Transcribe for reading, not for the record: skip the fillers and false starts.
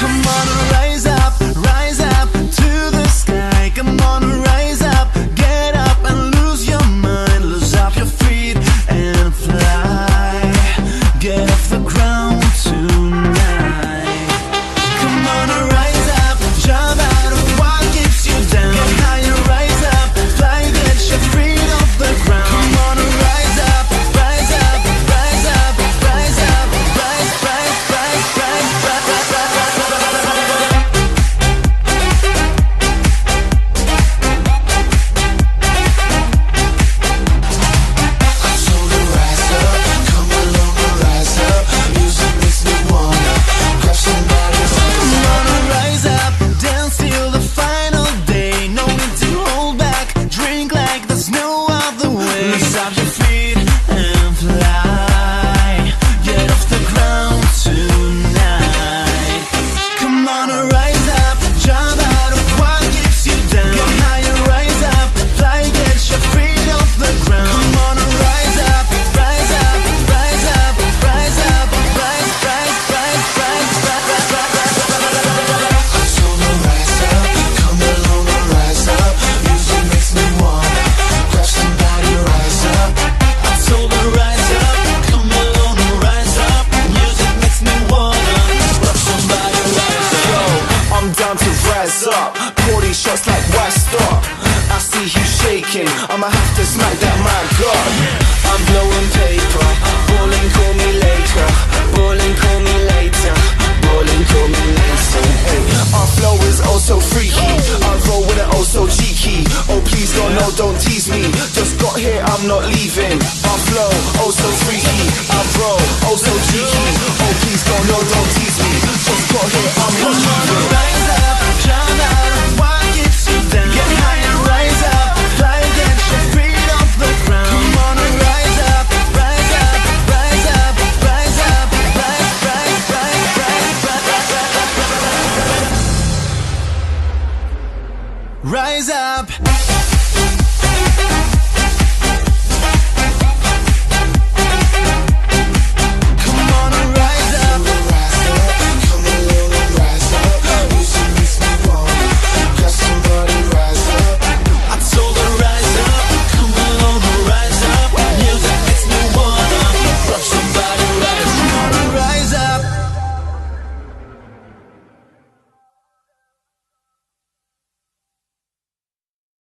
Come on, rise up to the sky. Come on, rise up, get up and lose your mind. Lose up your feet and fly. Get off the ground tonight. Come on, rise up, jump out of what keeps you down. Get higher, rise up, fly, get your feet off the ground. Come on, rise up, rise up, rise up, rise up, rise, rise, rise, rise, rise, rise, rise. Shots like West Stop. I see you shaking, I'ma have to smack that man. God, I'm blowing paper. Ballin', call me later. Ballin', call me later. Ballin', call me later. Hey, our flow is oh so freaky. I roll with it oh so cheeky. Oh please don't, no, don't tease me. Just got here, I'm not leaving. Our flow oh so freaky. I roll oh so cheeky. Oh please don't, no, don't tease me. Just got here, I'm not leaving. Rise up, jump out of what gets you down. Get higher, rise up, fly, get your feet off the ground. Come on and rise up, rise up, rise up, rise up, rise, rise, rise, rise, rise, rise, rise up.